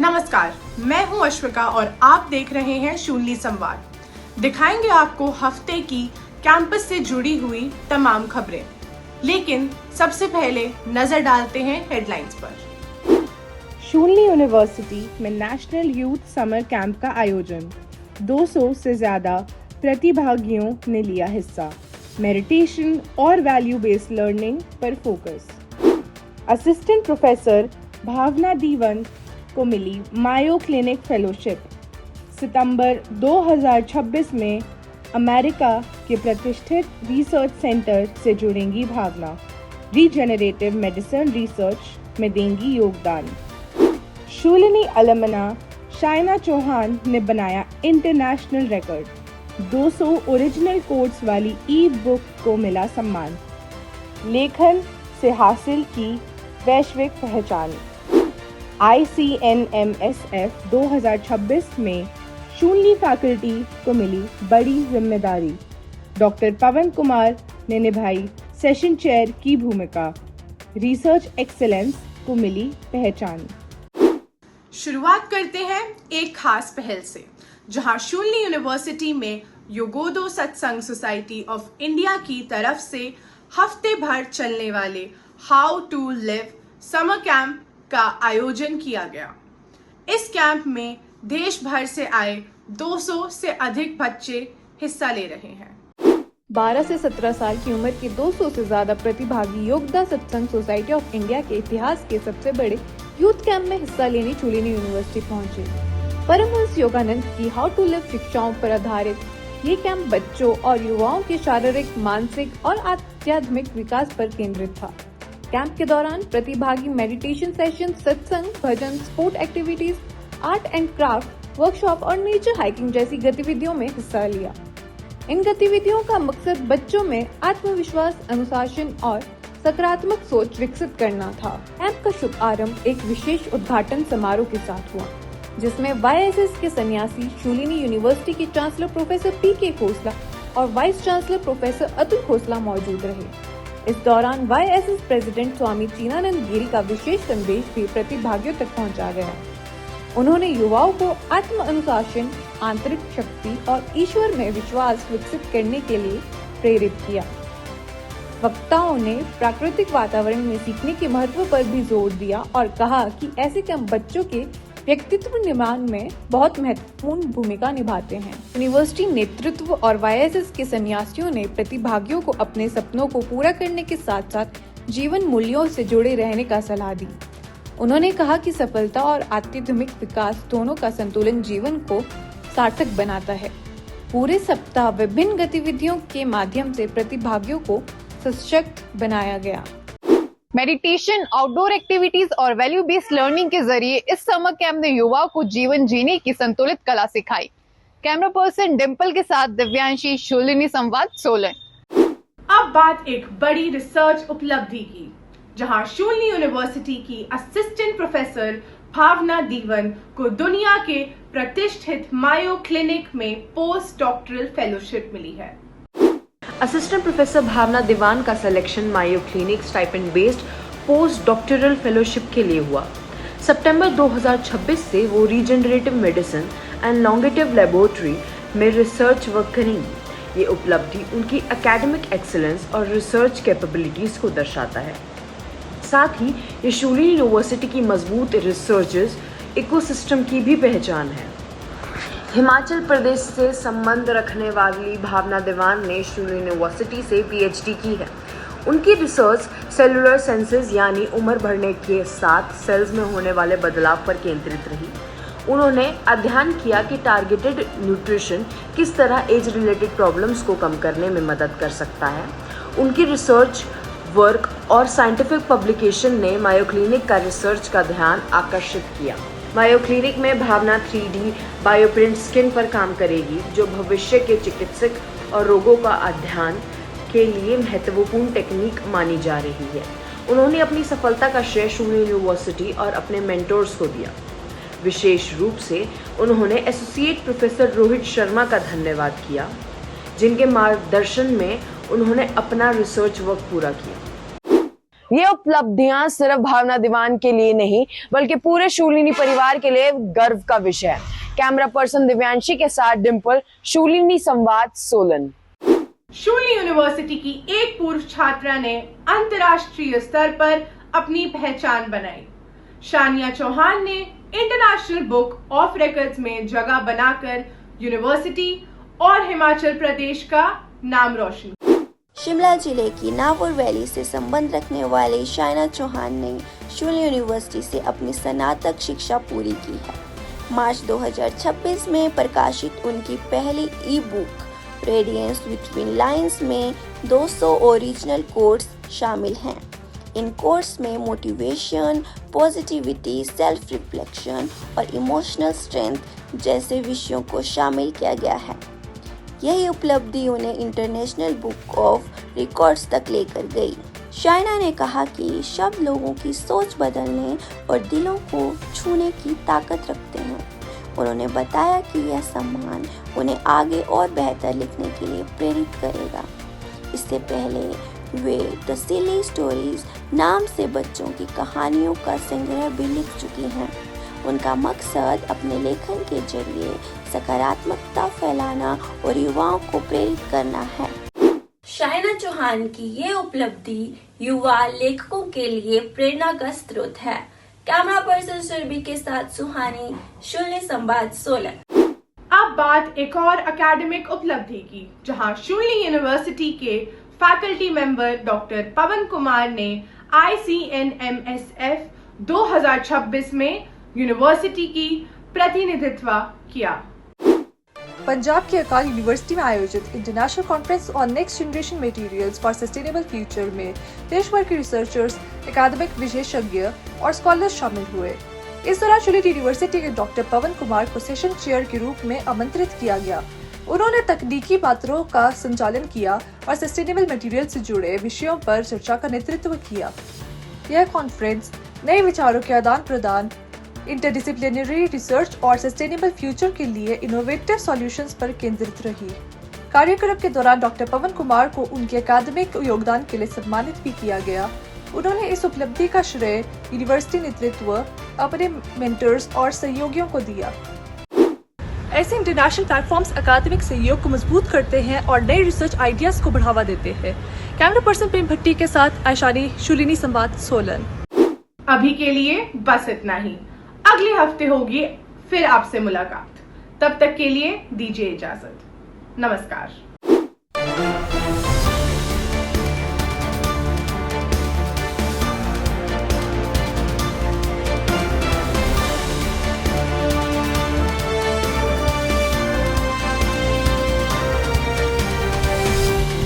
नमस्कार, मैं हूं अश्विका और आप देख रहे हैं शून्य संवाद। दिखाएंगे आपको हफ्ते की कैंपस से जुड़ी हुई तमाम खबरें, लेकिन सबसे पहले नजर डालते हैं हेडलाइंस पर। शून्य यूनिवर्सिटी में नेशनल यूथ समर कैंप का आयोजन, 200 से ज्यादा प्रतिभागियों ने लिया हिस्सा। मेडिटेशन और वैल्यू बेस्ड लर्निंग पर focus. Assistant professor Bhavna Dewan को मिली मायो क्लिनिक फेलोशिप। सितंबर 2026 में अमेरिका के प्रतिष्ठित रिसर्च सेंटर से जुड़ेंगी भावना। रीजेनरेटिव मेडिसिन रिसर्च में देंगी योगदान। शूलिनी अलमना शाइना चौहान ने बनाया इंटरनेशनल रिकॉर्ड। 200 ओरिजिनल कोट्स वाली ई बुक को मिला सम्मान। लेखन से हासिल की वैश्विक पहचान। ICNMSF 2026 में शून्य फैकल्टी को मिली बड़ी जिम्मेदारी। डॉक्टर पवन कुमार ने निभाई सेशन चेयर की भूमिका। रिसर्च एक्सेलेंस को मिली पहचान। शुरुआत करते हैं एक खास पहल से, जहां शून्य यूनिवर्सिटी में योगोदो सत्संग सोसाइटी ऑफ इंडिया की तरफ से हफ्ते भर चलने वाले how to live summer camp का आयोजन किया गया। इस कैंप में देश भर से आए 200 से अधिक बच्चे हिस्सा ले रहे हैं। 12 से 17 साल की उम्र के 200 से ज्यादा प्रतिभागी योगदा सत्संग सोसाइटी ऑफ इंडिया के इतिहास के सबसे बड़े यूथ कैंप में हिस्सा लेने शूलिनी यूनिवर्सिटी पहुंचे। परमहंस योगानंद की हाउ टू लिव शिक्षाओं पर आधारित ये कैंप बच्चों और युवाओं के शारीरिक, मानसिक और आध्यात्मिक विकास पर केंद्रित था। कैंप के दौरान प्रतिभागी meditation session, satsang, bhajan, sport activities, art and craft, workshop और नेचर हाइकिंग जैसी गतिविधियों में हिस्सा लिया। इन गतिविधियों का मकसद बच्चों में आत्मविश्वास, अनुशासन और सकारात्मक सोच विकसित करना था। कैंप का शुभारंभ एक विशेष उद्घाटन समारोह के साथ हुआ, जिसमें YSS के सन्यासी, शूलिनी यूनिवर्सिटी के चांसलर प्रोफेसर PK खोसला और vice chancellor professor Atul Khosla मौजूद रहे। इस दौरान YSS प्रेसिडेंट स्वामी चीनानंद गिरी का विशेष संदेश भी प्रतिभागियों तक पहुंचा गया। उन्होंने युवाओं को आत्म अनुशासन, आंतरिक शक्ति और ईश्वर में विश्वास विकसित करने के लिए प्रेरित किया। वक्ताओं ने प्राकृतिक वातावरण में सीखने के महत्व पर भी जोर दिया और कहा कि ऐसे कैंप बच्चों के व्यक्तित्व निर्माण में बहुत महत्वपूर्ण भूमिका निभाते हैं। यूनिवर्सिटी नेतृत्व और YSS के सन्यासियों ने प्रतिभागियों को अपने सपनों को पूरा करने के साथ साथ जीवन मूल्यों से जुड़े रहने का सलाह दी। उन्होंने कहा कि सफलता और आध्यात्मिक विकास दोनों का संतुलन जीवन को सार्थक बनाता है। पूरे सप्ताह विभिन्न गतिविधियों के माध्यम से प्रतिभागियों को सशक्त बनाया गया। मेडिटेशन, आउटडोर एक्टिविटीज और वैल्यू बेस्ड लर्निंग के जरिए इस समर कैंप ने युवाओं को जीवन जीने की संतुलित कला सिखाई। कैमरा पर्सन डिम्पल के साथ दिव्यांशी, शूलिनी संवाद, सोलन। अब बात एक बड़ी रिसर्च उपलब्धि की, जहां शूलिनी यूनिवर्सिटी की असिस्टेंट प्रोफेसर भावना दीवन को दुनिया के प्रतिष्ठित मायो क्लिनिक में पोस्ट डॉक्टरल फेलोशिप मिली है। असिस्टेंट प्रोफेसर भावना दीवान का selection Mayo Clinic stipend based post doctoral fellowship के लिए हुआ। सितंबर 2026 से वो regenerative medicine and longevity laboratory में रिसर्च वर्क करेंगी। ये उपलब्धि उनकी एकेडमिक एक्सीलेंस और रिसर्च कैपेबिलिटीज को दर्शाता है। साथ ही ये शूलिनी यूनिवर्सिटी की मजबूत रिसर्चर्स इकोसिस्टम की भी पहचान है। हिमाचल प्रदेश से संबंध रखने वाली भावना दीवान ने शूलिनी यूनिवर्सिटी से PhD की है। उनकी रिसर्च सेलुलर सेंसेस यानी उम्र बढ़ने के साथ सेल्स में होने वाले बदलाव पर केंद्रित रही। उन्होंने अध्ययन किया कि टारगेटेड न्यूट्रिशन किस तरह एज रिलेटेड प्रॉब्लम्स को कम करने में मदद कर सकता है। उनकी रिसर्च वर्क और साइंटिफिक पब्लिकेशन ने मायो क्लिनिक का रिसर्च का ध्यान आकर्षित किया। मायो क्लिनिक में भावना 3D बायोप्रिंट स्किन पर काम करेगी, जो भविष्य के चिकित्सक और रोगों का अध्ययन के लिए महत्वपूर्ण टेक्निक मानी जा रही है। उन्होंने अपनी सफलता का श्रेय शूलिनी यूनिवर्सिटी और अपने मेंटोर्स को दिया। विशेष रूप से उन्होंने एसोसिएट प्रोफेसर रोहित शर्मा का धन्यवाद किया, जिनके मार्गदर्शन में उन्होंने अपना रिसर्च वर्क पूरा किया। ये उपलब्धियां सिर्फ भावना दीवान के लिए नहीं बल्कि पूरे शूलिनी परिवार के लिए गर्व का विषय है। कैमरा पर्सन दिव्यांशी के साथ डिंपल, शूलिनी संवाद, सोलन। शूलिनी यूनिवर्सिटी की एक पूर्व छात्रा ने अंतर्राष्ट्रीय स्तर पर अपनी पहचान बनाई। शानिया चौहान ने इंटरनेशनल बुक ऑफ रिकॉर्ड्स में जगह बनाकर यूनिवर्सिटी और हिमाचल प्रदेश का नाम रोशन। शिमला जिले की नागौर वैली से संबंध रखने वाले शानिया चौहान ने शूलिनी यूनिवर्सिटी से अपनी स्नातक शिक्षा पूरी की है। मार्च 2026 में प्रकाशित उनकी पहली e book radiance between lines में 200 ओरिजिनल कोट्स शामिल हैं। इन कोर्स में मोटिवेशन, पॉजिटिविटी, सेल्फ रिफ्लेक्शन और इमोशनल स्ट्रेंथ जैसे विषयों को शामिल किया गया है। यही उपलब्धि उन्हें इंटरनेशनल बुक ऑफ रिकॉर्ड्स तक लेकर गई। शानिया ने कहा कि शब्द लोगों की सोच बदलने और दिलों को छूने की ताकत रखते हैं। उन्होंने बताया कि यह सम्मान उन्हें आगे और बेहतर लिखने के लिए प्रेरित करेगा। इससे पहले वे द सिली स्टोरीज नाम से बच्चों की कहानियों का संग्रह भी लिख चुकी हैं। उनका मकसद अपने लेखन के जरिए सकारात्मकता फैलाना और युवाओं को प्रेरित करना है। शानिया चौहान की ये उपलब्धि युवा लेखकों के लिए प्रेरणा का स्रोत है। कैमरा पर्सन सुरभि के साथ सुहानी, शूलिनी संवाद, सोलन। अब बात एक और एकेडमिक उपलब्धि की, जहां शूलिनी यूनिवर्सिटी के फैकल्टी मेंबर डॉक्टर पवन कुमार ने ICNMSF 2026 में यूनिवर्सिटी की प्रतिनिधित्व किया। पंजाब की अकाल यूनिवर्सिटी में आयोजित international conference on next generation materials for sustainable future में देश भर के रिसर्चर्स, एकेडमिक विशेषज्ञ और स्कॉलर्स शामिल हुए। इस दौरान शूलिनी यूनिवर्सिटी के डॉक्टर पवन कुमार को सेशन चेयर के रूप में आमंत्रित किया गया। उन्होंने तकनीकी पात्रों का संचालन किया और सस्टेनेबल मटेरियल से जुड़े विषयों पर चर्चा का नेतृत्व किया। यह कॉन्फ्रेंस नए विचारों के आदान प्रदान, इंटरडिसिप्लिनरी रिसर्च और सस्टेनेबल फ्यूचर के लिए इनोवेटिव सॉल्यूशंस पर केंद्रित रही। कार्यक्रम के दौरान डॉक्टर पवन कुमार को उनके अकादमिक योगदान के लिए सम्मानित भी किया गया। उन्होंने इस उपलब्धि का श्रेय यूनिवर्सिटी नेतृत्व, अपने मेंटर्स और सहयोगियों को दिया। ऐसे इंटरनेशनल प्लेटफॉर्म्स अकादमिक सहयोग को मजबूत करते हैं और नए रिसर्च आइडियाज को बढ़ावा देते हैं। कैमरा पर्सन प्रेम भट्टी के साथ आयशानी, शूलिनी संवाद, सोलन। अभी के लिए बस इतना ही। अगले हफ्ते होगी फिर आपसे मुलाकात। तब तक के लिए दीजिए इजाजत। नमस्कार।